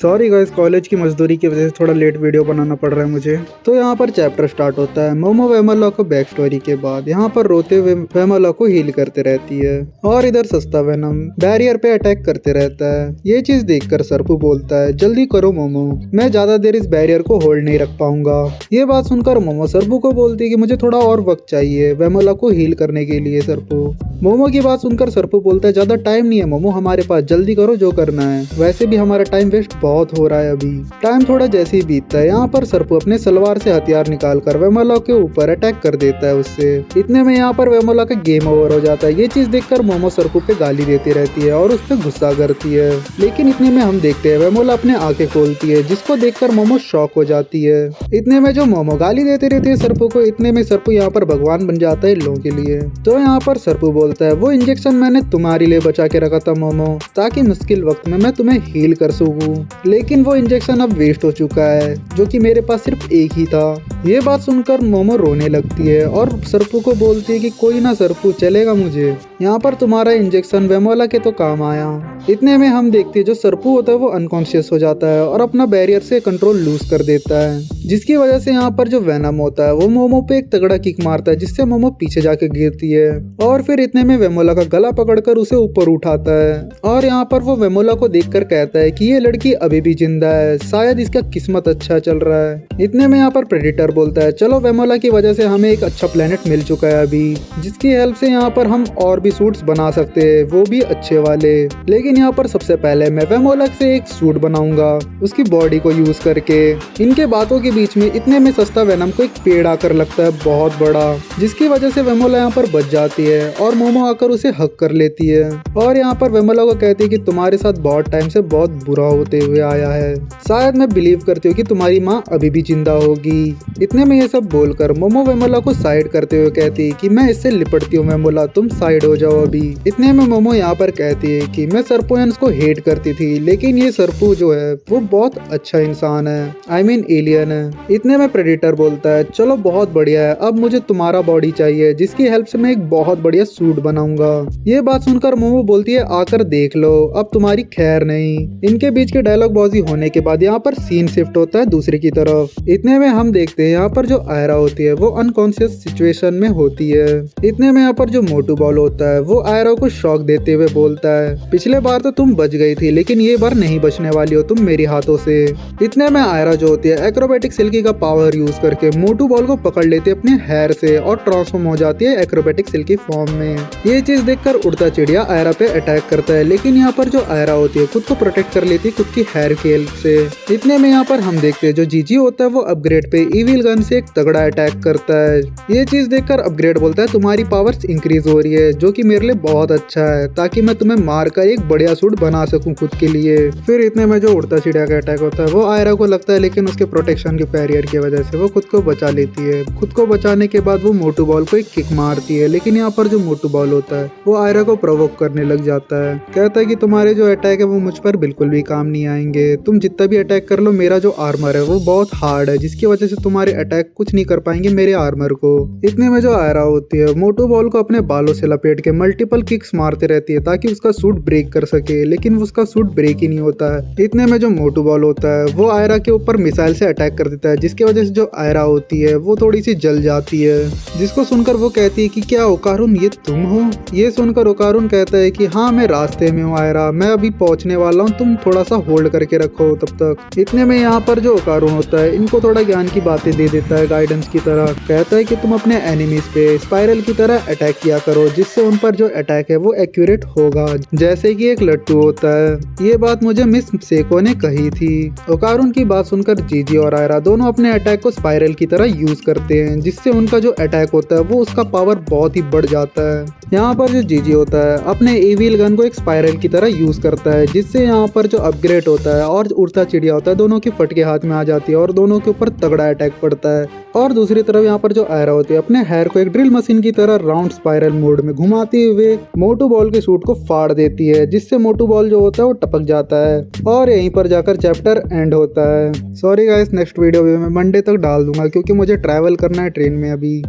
Sorry guys, college की मजदूरी की वजह से थोड़ा लेट वीडियो बनाना पड़ रहा है मुझे। तो यहाँ पर चैप्टर स्टार्ट होता है मोमो वेमोला को बैक स्टोरी के बाद। यहाँ पर रोते हुए वेमोला को हील करते रहती है और इधर सस्ता वेनम बैरियर पे अटैक करते रहता है। ये चीज देखकर सरपू बोलता है जल्दी करो मोमो, मैं ज्यादा देर इस बैरियर को होल्ड नहीं रख पाऊंगा। ये बात सुनकर मोमो सरपू को बोलती है कि मुझे थोड़ा और वक्त चाहिए वेमोला को हील करने के लिए। सरपू मोमो की बात सुनकर सरपू बोलता है ज्यादा टाइम नहीं है मोमो हमारे पास, जल्दी करो जो करना है, वैसे भी हमारा टाइम वेस्ट बहुत हो रहा है अभी। टाइम थोड़ा जैसे ही बीतता है यहाँ पर सरपू अपने सलवार से हथियार निकालकर वेमोला के ऊपर अटैक कर देता है उससे। इतने में यहाँ पर वेमोला का गेम ओवर हो जाता है। ये चीज देखकर मोमो सरपू पे गाली देती रहती है और उस पर गुस्सा करती है, लेकिन इतने में हम देखते हैं वेमोला अपने आंखें खोलती है जिसको देखकर मोमो शॉक हो जाती है। इतने में जो मोमो गाली देती रहती है सरपू को, इतने में सरपू यहाँ पर भगवान बन जाता है इन लोगों के लिए। तो यहाँ पर सरपू बोलता है वो इंजेक्शन मैंने तुम्हारे लिए बचा के रखा था मोमो, ताकि मुश्किल वक्त में मैं तुम्हें हील कर सकूं, लेकिन वो इंजेक्शन अब वेस्ट हो चुका है जो कि मेरे पास सिर्फ एक ही था। ये बात सुनकर मोमो रोने लगती है और सरपू को बोलती है कि कोई ना सरपू, चलेगा मुझे, यहाँ पर तुम्हारा इंजेक्शन वेमोला के तो काम आया। इतने में हम देखते हैं जो सरपू होता है वो अनकॉन्शियस हो जाता है और अपना बैरियर से कंट्रोल लूज कर देता है, जिसकी वजह से यहाँ पर जो वेनम होता है वो मोमो पे एक तगड़ा किक मारता है जिससे मोमो पीछे जाके गिरती है। और फिर इतने में वेमोला का गला पकड़कर उसे ऊपर उठाता है और यहाँ पर वो वेमोला को देखकर कहता है कि ये लड़की अभी भी जिंदा है, शायद इसका किस्मत अच्छा चल रहा है। इतने में यहाँ पर प्रेडिटर बोलता है चलो वेमोला की वजह से हमें एक अच्छा प्लेनेट मिल चुका है अभी, जिसकी हेल्प से यहाँ पर हम और भी सूट्स बना सकते हैं, वो भी अच्छे वाले। लेकिन यहाँ पर सबसे पहले मैं वेमोला से एक सूट बनाऊंगा उसकी बॉडी को यूज करके। इनके बातों के बीच में इतने में सस्ता वेनम को एक पेड़ आकर लगता है बहुत बड़ा, जिसकी वजह से वेमोला यहाँ पर बच जाती है और मोमो आकर उसे हक कर लेती है और यहाँ पर वेमोला को कहती है कि तुम्हारे साथ बहुत टाइम से बहुत बुरा होते हुए आया है, शायद मैं बिलीव करती हूँ कि तुम्हारी माँ अभी भी जिंदा होगी। इतने में ये सब बोलकर मोमो वेमोला को साइड करते हुए कहती है कि मैं इससे लिपटती हूँ वेमोला, तुम साइड हो जाओ अभी। इतने में मोमो यहाँ पर कहती है कि मैं सरपोयंस को हेट करती थी, लेकिन ये सरपू जो है वो बहुत अच्छा इंसान है, आई मीन एलियन है। इतने में प्रेडिटर बोलता है चलो बहुत बढ़िया है, अब मुझे तुम्हारा बॉडी चाहिए जिसकी हेल्प से मैं एक बहुत बढ़िया सूट बनाऊंगा। ये बात सुनकर मोमो बोलती है आकर देख लो, अब तुम्हारी खैर नहीं। इनके बीच के डायलॉग बाजी होने के बाद यहाँ पर सीन शिफ्ट होता है दूसरे की तरफ। इतने में हम देखते हैं यहाँ पर जो आयरा होती है वो अनकॉन्शियस सिचुएशन में होती है। इतने में यहाँ पर जो मोटू बॉल होता है वो आयरा को शॉक देते हुए बोलता है पिछले बार तो तुम बच गई थी, लेकिन ये बार नहीं बचने वाली हो तुम मेरी हाथों से। इतने में आयरा जो होती है एक्रोबेटिक सिल्की का पावर यूज करके मोटू बॉल को पकड़ लेती है अपने हेयर से और ट्रांसफॉर्म हो जाती है एक्रोबेटिक सिल्की फॉर्म में। ये चीज देखकर उड़ता चिड़िया आयरा पे अटैक करता है, लेकिन यहाँ पर जो आयरा होती है खुद को प्रोटेक्ट कर लेती है खुद की हेयर की हेल्प से। इतने में यहाँ पर हम देखते हैं जो जीजी होता है वो अपग्रेड पे इविल गन से एक तगड़ा अटैक करता है। ये चीज देखकर अपग्रेड बोलता है तुम्हारी पावर्स इंक्रीज हो रही है, जो कि मेरे लिए बहुत अच्छा है, ताकि मैं तुम्हें मारकर एक बढ़िया सूट बना सकूं खुद के लिए। फिर इतने में जो उड़ता चिड़िया का अटैक होता है वो आयरा को लगता है, लेकिन उसके प्रोटेक्शन के बैरियर की वजह से वो खुद को बचा लेती है। खुद को बचाने के बाद वो मोटू बॉल को एक किक मारती है, लेकिन यहाँ पर जो मोटू बॉल होता है वो आयरा को प्रोवोक करने लग जाता है। कहता है कि तुम्हारे जो अटैक है वो मुझ पर बिल्कुल भी काम नहीं आएंगे, तुम जितना भी अटैक कर लो मेरा जो आर्मर है वो बहुत हार्ड है, जिसकी वजह से तुम्हारे अटैक कुछ नहीं कर पाएंगे मेरे आर्मर को। इतने में जो आयरा होती है मोटू बॉल को अपने बालों से लपेट के मल्टीपल किक्स मारते रहती है ताकि उसका सूट ब्रेक कर सके, लेकिन उसका सूट ब्रेक ही नहीं होता है। इतने में जो मोटू बॉल होता है वो आयरा के ऊपर मिसाइल से अटैक कर देता है, जिसकी वजह से जो आयरा होती है वो थोड़ी सी जल जाती है, जिसको सुनकर वो कहती है कि क्या ओकारुन ये तुम हो। ये सुनकर ओकारुन कहता है कि हाँ मैं रास्ते में हूँ आयरा, मैं अभी पहुंचने वाला हूँ, तुम थोड़ा सा होल्ड करके रखो तब तक। इतने में यहाँ पर जो ओकारुन होता है इनको थोड़ा ज्ञान की बातें दे देता है गाइडेंस की तरह। कहता है कि तुम अपने एनिमीज पे स्पाइरल की तरह अटैक किया करो, जिससे उन पर जो अटैक है वो एक्यूरेट होगा, जैसे कि एक लट्टू होता है। ये बात मुझे मिस सेको ने कही थी। ओकारुन की बात सुनकर जीजी और आयरा दोनों अपने अटैक को स्पाइरल की तरह यूज करते हैं, जिससे उनका जो अटैक होता है वो उसका पावर बहुत ही बढ़ जाता है। यहाँ पर जो जीजी होता है अपने इविल गन को एक स्पाइरल की तरह यूज करता है, जिससे यहाँ पर जो अपग्रेड होता है और उड़ता चिड़िया होता है दोनों की फटके हाथ में आ जाती है और दोनों के ऊपर तगड़ा अटैक पड़ता है। और दूसरी तरफ यहाँ पर जो आयरा होती है अपने हेयर को एक ड्रिल मशीन की तरह राउंड स्पाइरल मोड में घुमाते हुए मोटू बॉल के सूट को फाड़ देती है, जिससे मोटू बॉल जो होता है वो टपक जाता है और यहीं पर जाकर चैप्टर एंड होता है। सॉरी गाइस, नेक्स्ट वीडियो भी मैं मंडे तक डाल दूंगा क्योंकि मुझे ट्रैवल करना है ट्रेन में अभी।